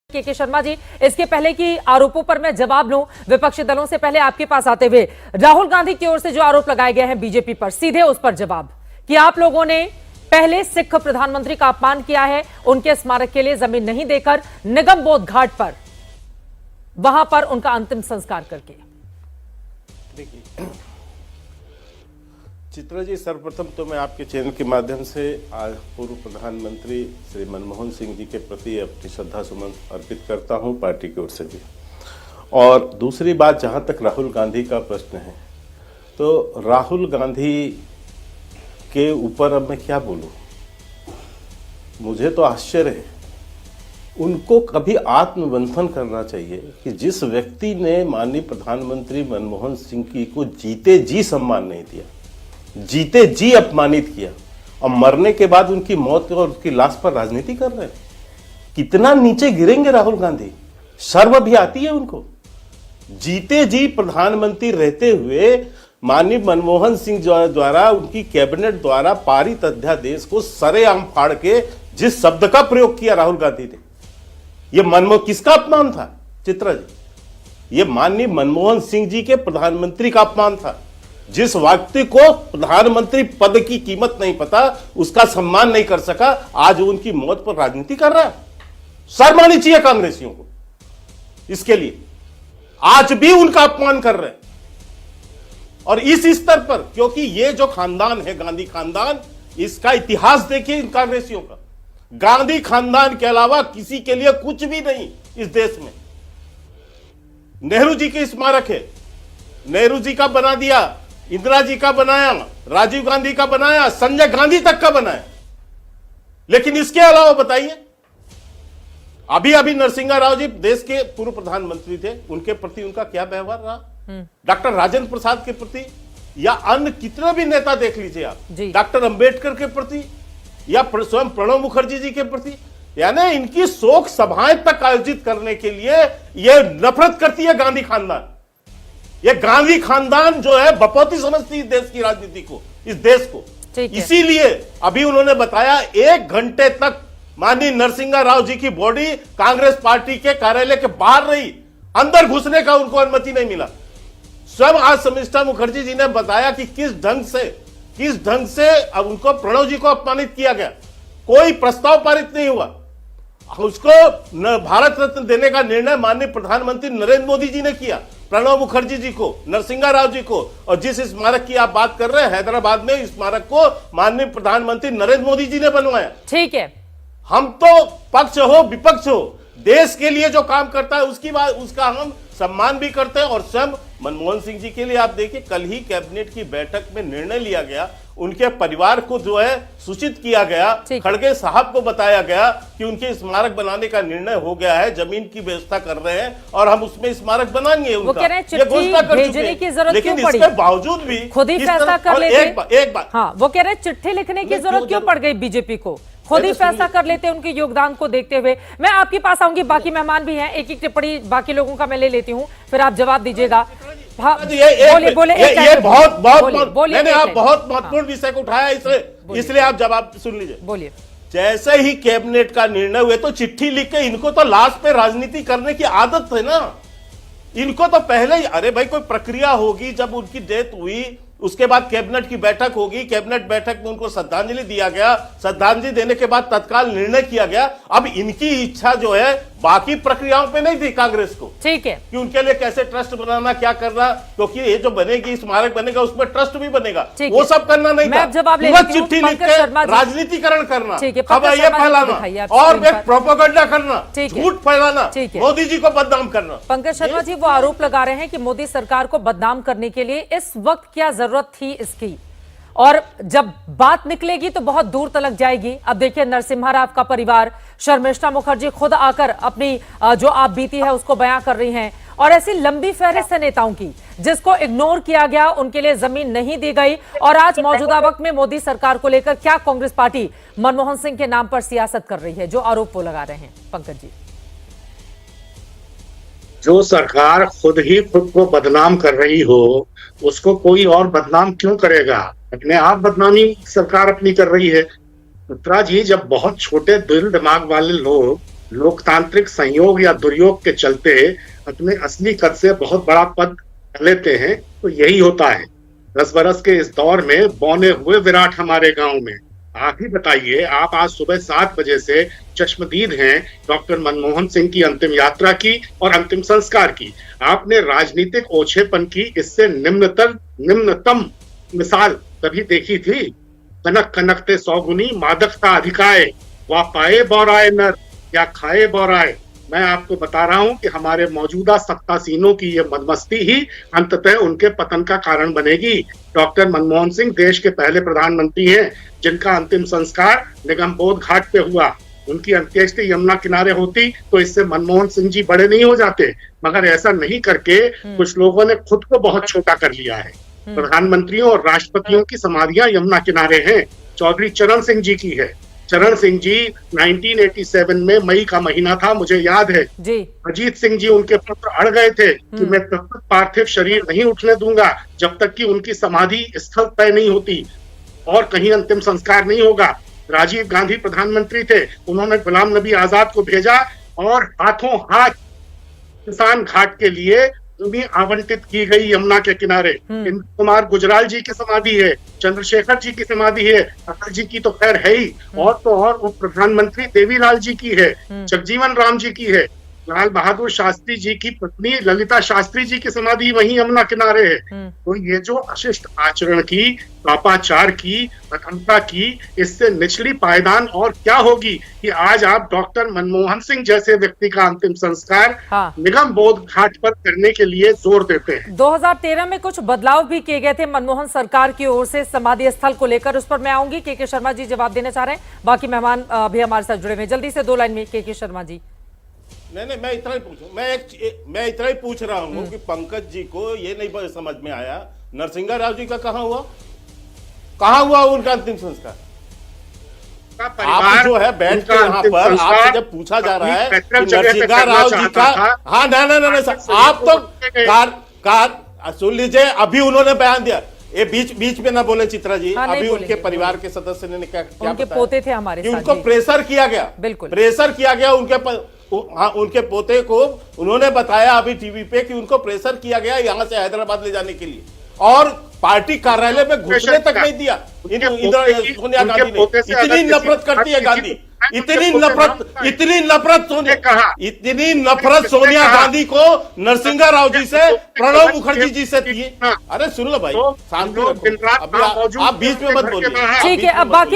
के शर्मा जी, इसके पहले कि आरोपों पर मैं जवाब लूं, विपक्षी दलों से पहले आपके पास आते हुए राहुल गांधी की ओर से जो आरोप लगाए गए हैं बीजेपी पर, सीधे उस पर जवाब कि आप लोगों ने पहले सिख प्रधानमंत्री का अपमान किया है, उनके स्मारक के लिए जमीन नहीं देकर निगम बोध घाट पर वहां पर उनका अंतिम संस्कार करके। देखिए चित्रा जी, सर्वप्रथम तो मैं आपके चैनल के माध्यम से आज पूर्व प्रधानमंत्री श्री मनमोहन सिंह जी के प्रति अपनी श्रद्धा सुमन अर्पित करता हूं, पार्टी की ओर से भी। और दूसरी बात, जहां तक राहुल गांधी का प्रश्न है, तो राहुल गांधी के ऊपर अब मैं क्या बोलूं, मुझे तो आश्चर्य है। उनको कभी आत्ममंथन करना चाहिए कि जिस व्यक्ति ने माननीय प्रधानमंत्री मनमोहन सिंह की को जीते जी सम्मान नहीं दिया, जीते जी अपमानित किया, और मरने के बाद उनकी मौत और उसकी लाश पर राजनीति कर रहे हैं, कितना नीचे गिरेंगे राहुल गांधी। शर्म भी आती है उनको। जीते जी प्रधानमंत्री रहते हुए माननीय मनमोहन सिंह द्वारा उनकी कैबिनेट द्वारा पारित अध्यादेश को सरेआम फाड़ के जिस शब्द का प्रयोग किया राहुल गांधी ने, यह किसका अपमान था चित्रा जी? यह माननीय मनमोहन सिंह जी के प्रधानमंत्री का अपमान था। जिस व्यक्ति को प्रधानमंत्री पद की कीमत नहीं पता, उसका सम्मान नहीं कर सका, आज उनकी मौत पर राजनीति कर रहा है। शर्म आनी चाहिए कांग्रेसियों को इसके लिए। आज भी उनका अपमान कर रहे हैं, और इस स्तर पर, क्योंकि ये जो खानदान है गांधी खानदान, इसका इतिहास देखिए इन कांग्रेसियों का। गांधी खानदान के अलावा किसी के लिए कुछ भी नहीं इस देश में। नेहरू जी के स्मारक है, नेहरू जी का बना दिया, इंदिरा जी का बनाया, राजीव गांधी का बनाया, संजय गांधी तक का बनाया, लेकिन इसके अलावा बताइए, अभी अभी नरसिंहा राव जी देश के पूर्व प्रधानमंत्री थे, उनके प्रति उनका क्या व्यवहार रहा? डॉक्टर राजेंद्र प्रसाद के प्रति, या अन्य कितने भी नेता देख लीजिए आप, डॉक्टर अंबेडकर के प्रति, या स्वयं प्रणब मुखर्जी जी के प्रति, यानी इनकी शोक सभाएं तक आयोजित करने के लिए यह नफरत करती है गांधी खानदान। ये गांधी खानदान जो है बपौती समझती है देश की राजनीति को, इस देश को। इसीलिए अभी उन्होंने बताया 1 घंटे तक माननीय नरसिंहा राव जी की बॉडी कांग्रेस पार्टी के कार्यालय के बाहर रही, अंदर घुसने का उनको अनुमति नहीं मिला। स्वयं आज शर्मिष्ठा मुखर्जी जी ने बताया कि किस ढंग से अब उनको प्रणब जी को अपमानित किया गया। कोई प्रस्ताव पारित नहीं हुआ, उसको भारत रत्न देने का निर्णय माननीय प्रधानमंत्री नरेंद्र मोदी जी ने किया, प्रणब मुखर्जी जी को, नरसिंहा राव जी को। और जिस स्मारक की आप बात कर रहे हैं हैदराबाद में, स्मारक को माननीय प्रधानमंत्री नरेंद्र मोदी जी ने बनवाया। ठीक है, हम तो पक्ष हो विपक्ष हो, देश के लिए जो काम करता है उसकी बात, उसका हम सम्मान भी करते हैं। और स्वयं मनमोहन सिंह जी के लिए आप देखिए, कल ही कैबिनेट की बैठक में निर्णय लिया गया, उनके परिवार को जो है सूचित किया गया, खड़गे साहब को बताया गया कि उनके स्मारक बनाने का निर्णय हो गया है, जमीन की व्यवस्था कर रहे हैं और हम उसमें स्मारक बनाएंगे उनका। वो कह रहे हैं चिट्ठी भेजने की जरूरत लेकिन क्यों पड़ी? इसके बावजूद भी खुद ही फैसला कर लेते। एक बात, हाँ, वो कह रहे हैं चिट्ठी लिखने की जरूरत क्यों पड़ गई बीजेपी को? खुद ही फैसला कर लेते उनके योगदान को देखते हुए। मैं आपके पास आऊंगी, बाकी मेहमान भी हैं, एक एक टिप्पणी बाकी लोगों का मैं ले लेती हूँ, फिर आप जवाब दीजिएगा। हाँ, बोले ये बहुत आप बहुत महत्वपूर्ण विषय को उठाया, इसलिए आप जवाब सुन लीजिए। बोलिए। जैसे ही कैबिनेट का निर्णय हुए तो चिट्ठी लिख के, इनको तो लास्ट पे राजनीति करने की आदत है ना, इनको तो पहले ही, अरे भाई कोई प्रक्रिया होगी, जब उनकी डेथ हुई उसके बाद कैबिनेट की बैठक होगी, कैबिनेट बैठक में उनको श्रद्धांजलि दिया गया, श्रद्धांजलि देने के बाद तत्काल निर्णय किया गया। अब इनकी इच्छा जो है बाकी प्रक्रियाओं पे नहीं थी कांग्रेस को, ठीक है, कि उनके लिए कैसे ट्रस्ट बनाना, क्या करना, क्योंकि ये जो बनेगी स्मारक बनेगा उसमें ट्रस्ट भी बनेगा, वो सब करना नहीं था। चिट्ठी लिख के राजनीतिकरण करना, खबर ये फैलाना और एक प्रोपेगेंडा करना, झूठ फैलाना, मोदी जी को बदनाम करना। पंकज शर्मा जी वो आरोप लगा रहे हैं कि मोदी सरकार को बदनाम करने के लिए इस वक्त क्या जरूरत थी इसकी, और जब बात निकलेगी तो बहुत दूर तलक जाएगी। अब देखिए, नरसिम्हा राव का परिवार, शर्मिष्ठा मुखर्जी खुद आकर अपनी जो आप बीती है उसको बयां कर रही हैं, और ऐसी लंबी फहरिस्त है नेताओं की जिसको इग्नोर किया गया, उनके लिए जमीन नहीं दी गई। और आज मौजूदा वक्त में मोदी सरकार को लेकर क्या कांग्रेस पार्टी मनमोहन सिंह के नाम पर सियासत कर रही है, जो आरोप वो लगा रहे हैं? पंकज जी, जो सरकार खुद को बदनाम कर रही हो, उसको कोई और बदनाम क्यों करेगा? अपने आप बदनामी सरकार अपनी कर रही है। मित्रा जी, जब बहुत छोटे दिल दिमाग वाले लोग लोकतांत्रिक संयोग या दुर्योग के चलते अपने असली कद से बहुत बड़ा पद कर लेते हैं, तो यही होता है। 10 बरस के इस दौर में बौने हुए विराट हमारे गांव में। आप ही बताइए, आप आज सुबह 7 बजे से चश्मदीद हैं डॉक्टर मनमोहन सिंह की अंतिम यात्रा की और अंतिम संस्कार की। आपने राजनीतिक ओछेपन की इससे निम्नतम मिसाल कभी देखी थी? कनक कनकते सौगुनी मादकता अधिकाए, वह पाए बौराए नर या खाए बौराए। मैं आपको बता रहा हूं कि हमारे मौजूदा सत्तासीनों की ये मदमस्ती ही अंततः उनके पतन का कारण बनेगी। डॉक्टर मनमोहन सिंह देश के पहले प्रधानमंत्री हैं जिनका अंतिम संस्कार निगमबोध घाट पे हुआ। उनकी अंत्येष्टि यमुना किनारे होती तो इससे मनमोहन सिंह जी बड़े नहीं हो जाते, मगर ऐसा नहीं करके कुछ लोगों ने खुद को बहुत छोटा कर लिया है। प्रधानमंत्रियों और राष्ट्रपतियों की समाधियां यमुना किनारे हैं। चौधरी चरण सिंह जी की है। चरण सिंह जी 1987 में मई का महीना था, मुझे याद है जी। अजीत सिंह जी उनके पुत्र अड़ गए थे कि मैं तब तक पार्थिव शरीर नहीं उठने दूंगा जब तक कि उनकी समाधि स्थल तय नहीं होती और कहीं अंतिम संस्कार नहीं होगा। राजीव गांधी प्रधानमंत्री थे, उन्होंने गुलाम नबी आजाद को भेजा और हाथों हाथ किसान घाट के लिए भूमि आवंटित की गई यमुना के किनारे। इंद्र कुमार गुजराल जी की समाधि है, चंद्रशेखर जी की समाधि है, अटल जी की तो खैर है ही, और तो और उप प्रधानमंत्री देवीलाल जी की है, जगजीवन राम जी की है, लाल बहादुर शास्त्री जी की पत्नी ललिता शास्त्री जी की समाधि वहीं यमुना किनारे है। तो ये जो अशिष्ट आचरण की, पापाचार की, अधमता की, इससे निचली पायदान और क्या होगी कि आज आप डॉक्टर मनमोहन सिंह जैसे व्यक्ति का अंतिम संस्कार निगम बोध घाट पर करने के लिए जोर देते हैं। 2013 में कुछ बदलाव भी किए गए थे मनमोहन सरकार की ओर से समाधि स्थल को लेकर, उस पर मैं आऊंगी। के शर्मा जी जवाब देना चाह रहे हैं, बाकी मेहमान भी हमारे साथ जुड़े हुए। जल्दी से 2 लाइन में के शर्मा जी। नहीं, मैं इतना ही पूछूं, मैं इतना ही पूछ रहा हूं कि पंकज जी को ये नहीं समझ में आया नरसिंहा राव जी का कहां हुआ उनका अंतिम संस्कार? आप जो है बैठ के यहाँ पर आपसे जब पूछा जा रहा है कि नरसिंहा राव जी का, हाँ नहीं, आप तो सुन लीजिए, अभी उन्होंने बयान दिया, ये बीच में ना बोले चित्रा जी। हाँ, अभी उनके परिवार के सदस्य ने क्या उनके पोते थे हमारे साथ, उनको प्रेशर किया गया, बिल्कुल प्रेशर किया गया उनके पोते को। उन्होंने बताया अभी टीवी पे कि उनको प्रेशर किया गया यहाँ से हैदराबाद ले जाने के लिए, और पार्टी कार्यालय में घुसने तक नहीं दिया। सोनिया गांधी ने इतनी नफरत करती है गांधी, इतनी नफरत सोनिया गांधी को नरसिंहा राव जी से, प्रणब मुखर्जी जी से थी। अरे सुन लो भाई, शांति रखो, अभी आप बीच में मत बोलिए। ठीक है, अब बाकी